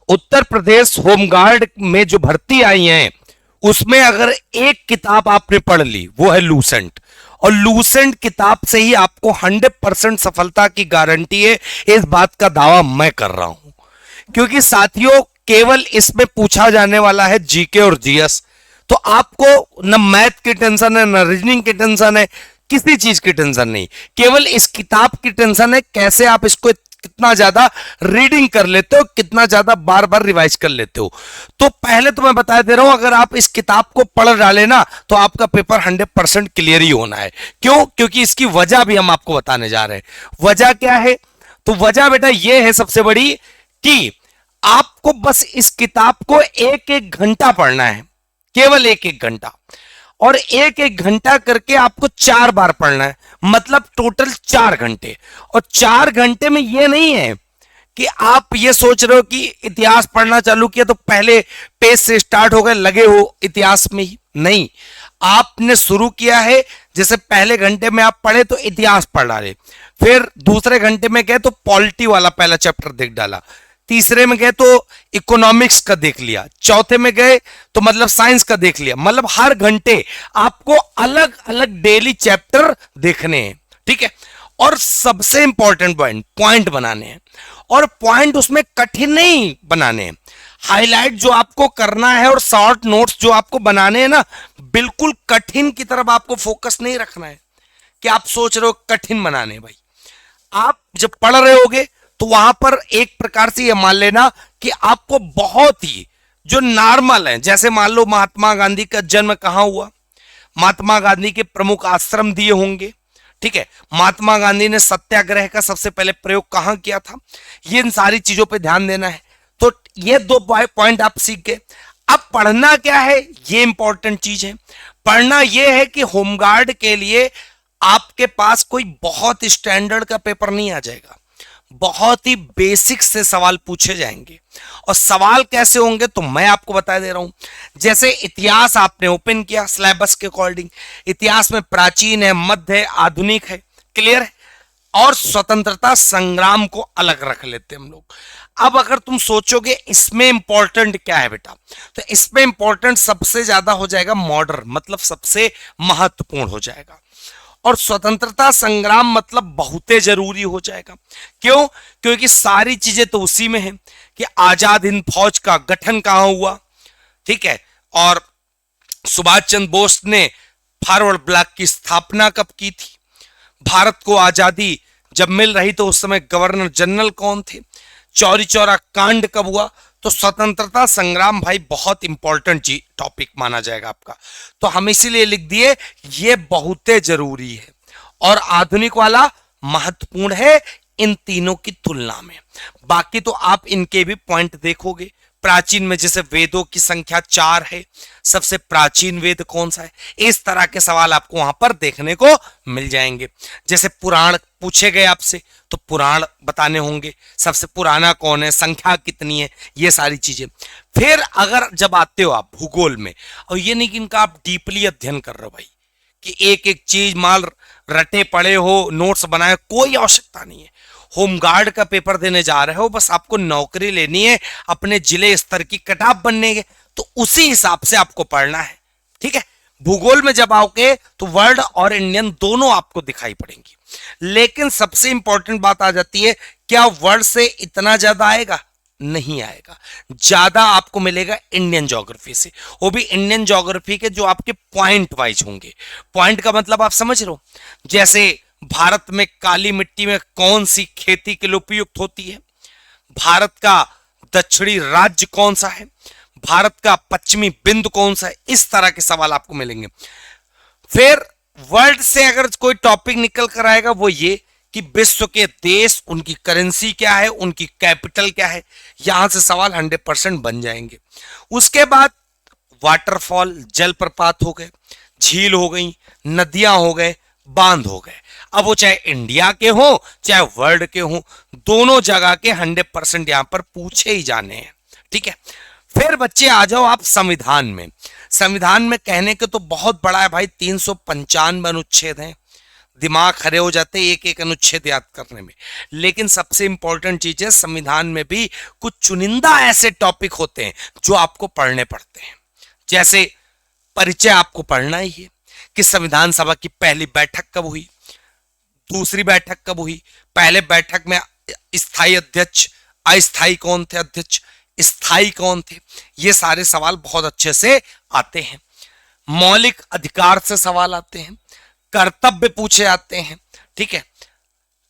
Uttar Pradesh home guard में जो भर्ती आई है उसमें अगर एक किताब आपने पढ़ ली वो है लूसेंट, और लूसेंट किताब से ही आपको 100% सफलता की गारंटी है। इस बात का दावा मैं कर रहा हूं, क्योंकि साथियों केवल इसमें पूछा जाने वाला है जीके और जीएस। तो आपको न मैथ की टेंशन है, न रीजनिंग की टेंशन है, किसी चीज की टेंशन नहीं, केवल इस किताब की टेंशन है कैसे आप इसको कितना ज्यादा रीडिंग कर लेते हो, कितना ज्यादा बार बार रिवाइज कर लेते हो। तो पहले तो मैं बता दे रहा हूं, अगर आप इस किताब को पढ़ डाले ना तो आपका पेपर 100% क्लियर ही होना है। क्यों? क्योंकि इसकी वजह भी हम आपको बताने जा रहे हैं। वजह क्या है? तो वजह बेटा यह है सबसे बड़ी कि आपको बस इस किताब को एक एक घंटा पढ़ना है, केवल एक एक घंटा, और एक एक घंटा करके आपको 4 बार पढ़ना है, मतलब टोटल 4 घंटे। और 4 घंटे में यह नहीं है कि आप ये सोच रहे हो कि इतिहास पढ़ना चालू किया तो पहले पेज से स्टार्ट हो गए, लगे हो इतिहास में ही। नहीं, आपने शुरू किया है, जैसे पहले घंटे में आप पढ़े तो इतिहास पढ़ डाले, फिर दूसरे घंटे में गए तो पॉलिटी वाला पहला चैप्टर देख डाला, तीसरे में गए तो इकोनॉमिक्स का देख लिया, चौथे में गए तो मतलब साइंस का देख लिया। मतलब हर घंटे आपको अलग अलग डेली चैप्टर देखने हैं, ठीक है। और सबसे इंपॉर्टेंट पॉइंट बनाने हैं, और पॉइंट उसमें कठिन नहीं बनाने हैं। हाईलाइट जो आपको करना है और शॉर्ट नोट्स जो आपको बनाने हैं ना, बिल्कुल कठिन की तरफ आपको फोकस नहीं रखना है कि आप सोच रहे हो कठिन बनाने। भाई आप जब पढ़ रहे होगे तो वहां पर एक प्रकार से यह मान लेना कि आपको बहुत ही जो नॉर्मल है, जैसे मान लो महात्मा गांधी का जन्म कहां हुआ, महात्मा गांधी के प्रमुख आश्रम दिए होंगे, ठीक है। महात्मा गांधी ने सत्याग्रह का सबसे पहले प्रयोग कहां किया था, ये इन सारी चीजों पे ध्यान देना है। तो ये 2 पॉइंट आप सीख गए। अब पढ़ना क्या है, ये इंपॉर्टेंट चीज है। पढ़ना ये है कि होमगार्ड के लिए आपके पास कोई बहुत स्टैंडर्ड का पेपर नहीं आ जाएगा, बहुत ही बेसिक से सवाल पूछे जाएंगे। और सवाल कैसे होंगे तो मैं आपको बता दे रहा हूं। जैसे इतिहास आपने ओपन किया सिलेबस के अकॉर्डिंग, इतिहास में प्राचीन है, मध्य है, आधुनिक है, क्लियर है। और स्वतंत्रता संग्राम को अलग रख लेते हैं हम लोग। अब अगर तुम सोचोगे इसमें इंपॉर्टेंट क्या है बेटा, तो इसमें इंपॉर्टेंट सबसे ज्यादा हो जाएगा मॉडर्न, मतलब सबसे महत्वपूर्ण हो जाएगा। और स्वतंत्रता संग्राम मतलब बहुत जरूरी हो जाएगा। क्यों? क्योंकि सारी चीजें तो उसी में है कि आजाद हिंद फौज का गठन कहां हुआ, ठीक है, और सुभाष चंद्र बोस ने फॉरवर्ड ब्लॉक की स्थापना कब की थी, भारत को आजादी जब मिल रही तो उस समय गवर्नर जनरल कौन थे, चौरी चौरा कांड कब हुआ। तो स्वतंत्रता संग्राम भाई बहुत इंपॉर्टेंट टॉपिक माना जाएगा आपका, तो हम इसीलिए लिख दिए ये बहुत जरूरी है। और आधुनिक वाला महत्वपूर्ण है इन तीनों की तुलना में। बाकी तो आप इनके भी पॉइंट देखोगे। प्राचीन में जैसे वेदों की संख्या 4 है, सबसे प्राचीन वेद कौन सा है, इस तरह के सवाल आपको वहां पर देखने को मिल जाएंगे। जैसे पुराण पूछे गए आपसे तो पुराण बताने होंगे, सबसे पुराना कौन है, संख्या कितनी है, ये सारी चीजें। फिर अगर जब आते हो आप भूगोल में, और ये नहीं कि इनका आप डीपली अध्ययन कर रहे हो भाई, कि एक एक चीज माल रटे पड़े हो, नोट्स बनाए, कोई आवश्यकता नहीं है। होमगार्ड का पेपर देने जा रहे हो, बस आपको नौकरी लेनी है, अपने जिले स्तर की कटाप बनने के, तो उसी हिसाब से आपको पढ़ना है, ठीक है। भूगोल में जब आओगे तो वर्ल्ड और इंडियन दोनों आपको दिखाई पड़ेंगी, लेकिन सबसे इंपॉर्टेंट बात आ जाती है, क्या वर्ल्ड से इतना ज्यादा आएगा? नहीं आएगा। ज्यादा आपको मिलेगा इंडियन ज्योग्राफी से, वो भी इंडियन ज्योग्राफी के जो आपके पॉइंट वाइज होंगे। पॉइंट का मतलब आप समझ रहे हो, जैसे भारत में काली मिट्टी में कौन सी खेती के लिए उपयुक्त होती है, भारत का दक्षिणी राज्य कौन सा है, भारत का पश्चिमी बिंदु कौन सा है, इस तरह के सवाल आपको मिलेंगे। फिर वर्ल्ड से अगर कोई टॉपिक निकल कर आएगा वो ये कि विश्व के देश, उनकी करेंसी क्या है, उनकी कैपिटल क्या है, यहां से सवाल 100% बन जाएंगे। उसके बाद वाटरफॉल, जलप्रपात हो गए, झील हो गई, नदियां हो गए, बांध हो गए। अब वो चाहे इंडिया के हो चाहे वर्ल्ड के हो, दोनों जगह के 100% यहां पर पूछे ही जाने हैं, ठीक है। फिर बच्चे आ जाओ आप संविधान में। संविधान में कहने के तो बहुत बड़ा है भाई, 395 अनुच्छेद हैं, दिमाग खड़े हो जाते हैं एक एक अनुच्छेद याद करने में। लेकिन सबसे इंपॉर्टेंट चीज है, संविधान में भी कुछ चुनिंदा ऐसे टॉपिक होते हैं जो आपको पढ़ने पड़ते हैं। जैसे परिचय आपको पढ़ना ही है कि संविधान सभा की पहली बैठक कब हुई, दूसरी बैठक कब हुई, पहले बैठक में स्थायी अध्यक्ष, अस्थायी कौन थे अध्यक्ष, स्थायी कौन थे, ये सारे सवाल बहुत अच्छे से आते हैं। मौलिक अधिकार से सवाल आते हैं, कर्तव्य पूछे जाते हैं, ठीक है।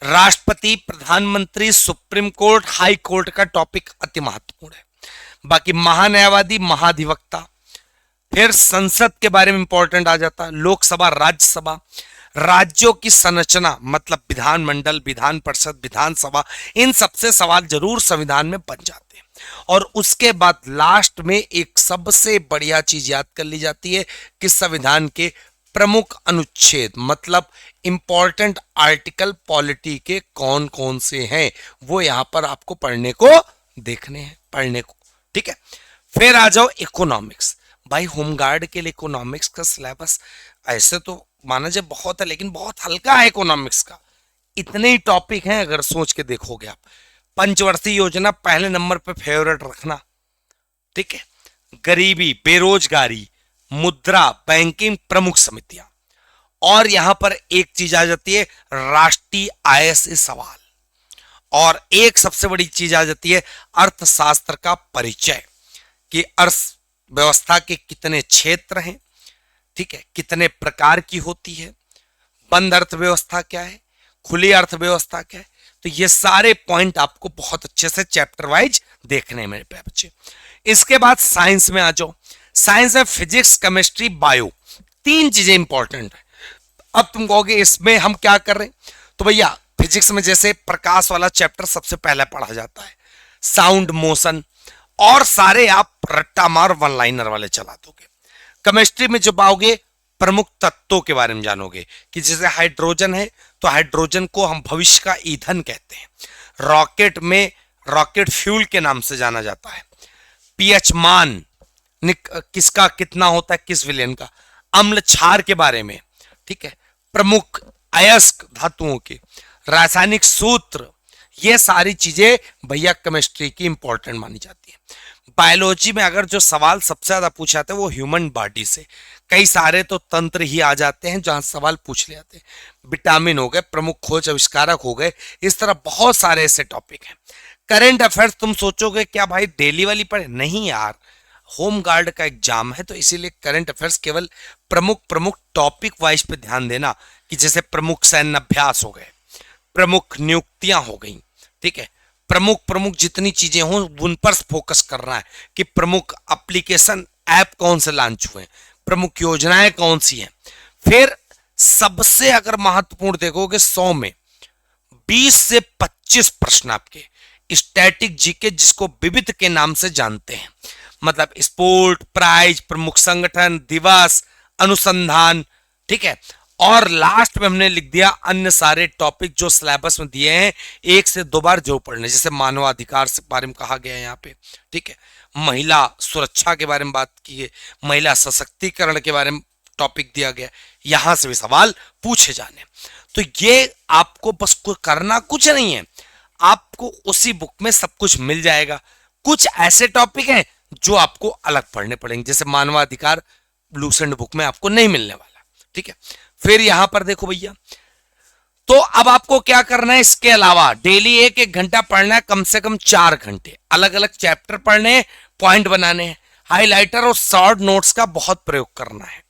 राष्ट्रपति, प्रधानमंत्री, सुप्रीम कोर्ट, हाई कोर्ट का टॉपिक अति महत्वपूर्ण है। बाकी महान्यायवादी, महाधिवक्ता, फिर संसद के बारे में इंपॉर्टेंट आ जाता है, लोकसभा, राज्यसभा, राज्यों की संरचना मतलब विधानमंडल, विधान परिषद, विधानसभा, इन सबसे सवाल जरूर संविधान में बन जाते हैं। और उसके बाद लास्ट में एक सबसे बढ़िया चीज याद कर ली जाती है कि संविधान के प्रमुख अनुच्छेद मतलब इंपॉर्टेंट आर्टिकल पॉलिटी के कौन कौन से हैं, वो यहां पर आपको पढ़ने को देखने हैं, पढ़ने को, ठीक है। फिर आ जाओ इकोनॉमिक्स। भाई होमगार्ड के लिए इकोनॉमिक्स का सिलेबस ऐसे तो माना जाए बहुत है, लेकिन बहुत हल्का है इकोनॉमिक्स का। इतने ही टॉपिक हैं अगर सोच के देखोगे आप। पंचवर्षीय योजना पहले नंबर पे फेवरेट रखना, ठीक है। गरीबी, बेरोजगारी, मुद्रा, बैंकिंग, प्रमुख समितियां, और यहां पर एक चीज आ जाती है राष्ट्रीय आय से सवाल, और एक सबसे बड़ी चीज आ जाती है अर्थशास्त्र का परिचय कि अर्थव्यवस्था के कितने क्षेत्र हैं, ठीक है, कितने प्रकार की होती है, बंद अर्थव्यवस्था क्या है, खुली अर्थव्यवस्था क्या है। तो ये सारे पॉइंट आपको बहुत अच्छे से चैप्टर वाइज देखने हैं मेरे बच्चे। इसके बाद साइंस में आ जाओ। साइंस में फिजिक्स, केमिस्ट्री, बायो, तीन चीजें इंपॉर्टेंट है। अब तुम कहोगे इसमें हम क्या कर रहे हैं, तो भैया फिजिक्स में जैसे प्रकाश वाला चैप्टर सबसे पहले पढ़ा जाता है, साउंड, मोशन, और सारे आप रट्टा मार वन लाइनर वाले चला दोगे। केमिस्ट्री में जब आओगे प्रमुख तत्वों के बारे में जानोगे कि जैसे हाइड्रोजन है तो हाइड्रोजन को हम भविष्य का ईंधन कहते हैं। रॉकेट में रॉकेट फ्यूल के नाम से जाना जाता है। पीएच मान किसका कितना होता है, किस विलयन का, अम्ल क्षार के बारे में, ठीक है, प्रमुख अयस्क धातुओं के रासायनिक सूत्र, ये सारी चीजें भैया केमिस्ट्री की इंपॉर्टेंट मानी जाती है। बायोलॉजी में अगर जो सवाल सबसे ज्यादा पूछे जाते हैं वो ह्यूमन बॉडी से, कई सारे तो तंत्र ही आ जाते हैं जहां सवाल पूछ ले जाते हैं। विटामिन हो गए, प्रमुख खोज आविष्कारक हो गए, इस तरह बहुत सारे ऐसे टॉपिक हैं। करंट अफेयर्स तुम सोचोगे क्या भाई डेली वाली पढ़े, नहीं यार, होम गार्ड का एग्जाम है तो इसीलिए करंट अफेयर्स केवल प्रमुख प्रमुख टॉपिक वाइज पे ध्यान देना कि जैसे प्रमुख सैन्य अभ्यास हो गए, प्रमुख नियुक्तियां हो गई, ठीक है, प्रमुख प्रमुख जितनी चीजें हों उन पर फोकस करना है कि प्रमुख एप्लीकेशन ऐप कौन से लॉन्च हुए, प्रमुख योजनाएं कौन सी हैं। फिर सबसे अगर महत्वपूर्ण देखोगे 100 में 20 से 25 प्रश्न आपके स्टैटिक जीके जिसको विविध के नाम से जानते हैं, मतलब स्पोर्ट, प्राइज, प्रमुख संगठन, दिवस, अनुसंधान, ठीक है। और लास्ट में हमने लिख दिया अन्य सारे टॉपिक जो सिलेबस में दिए हैं 1 से 2 बार जो पढ़ने, जैसे मानवाधिकार के बारे में कहा गया है यहाँ पे, ठीक है, महिला सुरक्षा के बारे में बात की है, महिला सशक्तिकरण के बारे में टॉपिक दिया गया, यहां से भी सवाल पूछे जाने। तो ये आपको बस करना कुछ नहीं है, आपको उसी बुक में सब कुछ मिल जाएगा। कुछ ऐसे टॉपिक हैं जो आपको अलग पढ़ने पड़ेंगे, जैसे मानवाधिकार लूसेंट बुक में आपको नहीं मिलने वाला, ठीक है। फिर यहां पर देखो भैया, तो अब आपको क्या करना है, इसके अलावा डेली 1-1 घंटा पढ़ना है, कम से कम 4 घंटे अलग अलग चैप्टर पढ़ने हैं, पॉइंट बनाने हैं, हाइलाइटर और शॉर्ट नोट्स का बहुत प्रयोग करना है।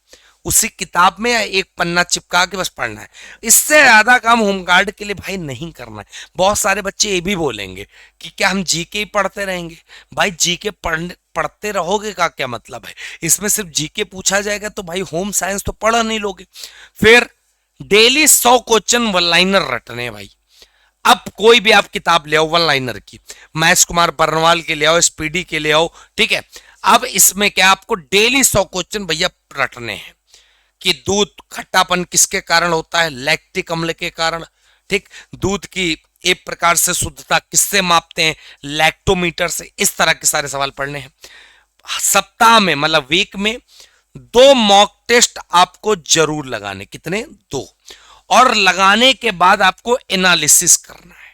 उसी किताब में एक पन्ना चिपका के बस पढ़ना है, इससे ज्यादा काम होमगार्ड के लिए भाई नहीं करना है। बहुत सारे बच्चे ये भी बोलेंगे कि क्या हम जीके ही पढ़ते रहेंगे। भाई जीके पढ़ते रहोगे का क्या मतलब है, इसमें सिर्फ जीके पूछा जाएगा तो भाई होम साइंस तो पढ़ नहीं लोगे। फिर डेली 100 क्वेश्चन वन लाइनर रटने भाई। अब कोई भी आप किताब ले आओ वन लाइनर की, महेश कुमार बर्नवाल के ले आओ, स्पीडी के ले आओ, ठीक है। अब इसमें क्या आपको डेली 100 क्वेश्चन भैया रटने हैं कि दूध खट्टापन किसके कारण होता है, लैक्टिक अम्ल के कारण, ठीक, दूध की एक प्रकार से शुद्धता किससे मापते हैं, लैक्टोमीटर से, इस तरह के सारे सवाल पढ़ने हैं। सप्ताह में मतलब वीक में 2 मॉक टेस्ट आपको जरूर लगाने, कितने, 2, और लगाने के बाद आपको एनालिसिस करना है।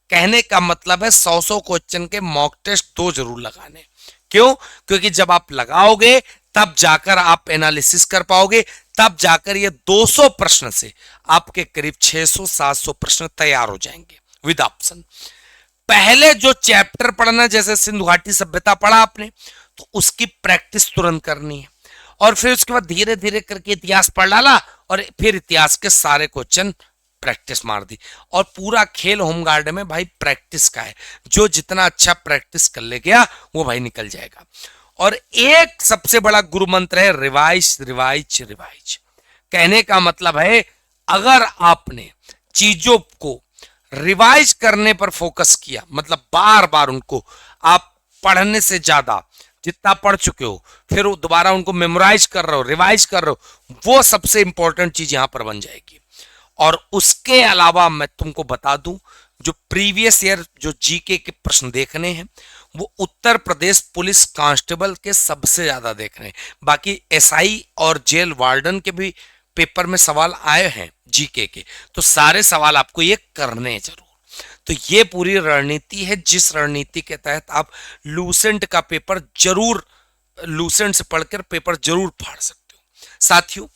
कहने का मतलब है 100 क्वेश्चन के मॉक टेस्ट 2 जरूर लगाने। क्यों? क्योंकि जब आप लगाओगे तब जाकर आप एनालिसिस कर पाओगे, तब जाकर ये 200 प्रश्न से आपके करीब 600-700 प्रश्न तैयार हो जाएंगे विद ऑप्शन। पहले जो चैप्टर पढ़ना, जैसे सिंधु घाटी सभ्यता पढ़ा आपने, तो उसकी प्रैक्टिस तुरंत करनी है, और फिर उसके बाद धीरे धीरे करके इतिहास पढ़ डाला और फिर इतिहास के सारे क्वेश्चन प्रैक्टिस मार दी। और पूरा खेल होमगार्ड में भाई प्रैक्टिस का है, जो जितना अच्छा प्रैक्टिस कर ले गया वो भाई निकल जाएगा। और एक सबसे बड़ा गुरु मंत्र है रिवाइज रिवाइज रिवाइज। कहने का मतलब है अगर आपने चीजों को रिवाइज करने पर फोकस किया, मतलब बार बार उनको आप पढ़ने से ज्यादा जितना पढ़ चुके हो फिर दोबारा उनको मेमोराइज कर रहे हो, रिवाइज कर रहे हो, वो सबसे इंपॉर्टेंट चीज यहां पर बन जाएगी। और उसके अलावा मैं तुमको बता दूं, जो प्रीवियस ईयर जो जीके के प्रश्न देखने हैं वो उत्तर प्रदेश पुलिस कांस्टेबल के सबसे ज्यादा देख रहे हैं। बाकी एसआई और जेल वार्डन के भी पेपर में सवाल आए हैं जीके के, तो सारे सवाल आपको ये करने हैं जरूर। तो ये पूरी रणनीति है, जिस रणनीति के तहत आप लूसेंट का पेपर जरूर, लूसेंट से पढ़कर पेपर जरूर फाड़ सकते हो। साथियों,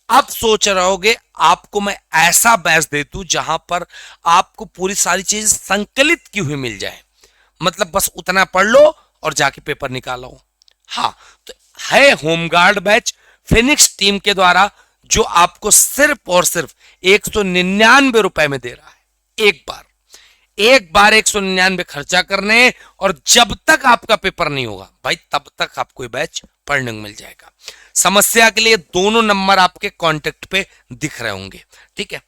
अब सोच रहे होगे आपको मैं ऐसा बैच दे दूं जहां पर आपको पूरी सारी चीज संकलित की हुई मिल जाए, मतलब बस उतना पढ़ लो और जाके पेपर निकालो। हाँ, तो है होमगार्ड बैच फिनिक्स टीम के द्वारा, जो आपको सिर्फ और सिर्फ 199 रुपए में दे रहा है। एक बार 199 खर्चा करने, और जब तक आपका पेपर नहीं होगा भाई तब तक आपको ये बैच पढ़ने को मिल जाएगा। समस्या के लिए दोनों नंबर आपके कांटेक्ट पे दिख रहे होंगे, ठीक है।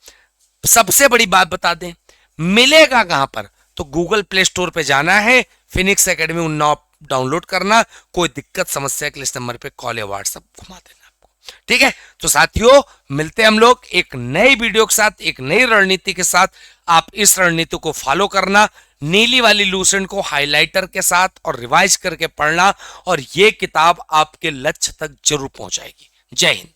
सबसे बड़ी बात बता दें, मिलेगा कहां पर? तो गूगल प्ले स्टोर पे जाना है, फिनिक्स एकेडमी उन्नाव डाउनलोड करना, कोई दिक्कत समस्या के लिए इस नंबर पे कॉल या व्हाट्सएप घुमा देना आपको, ठीक है। तो साथियों, मिलते हैं हम लोग एक नई वीडियो के साथ, एक नई रणनीति के साथ। आप इस रणनीति को फॉलो करना, नीली वाली लूसेंट को हाइलाइटर के साथ और रिवाइज करके पढ़ना, और ये किताब आपके लक्ष्य तक जरूर पहुंचाएगी। जय हिंद।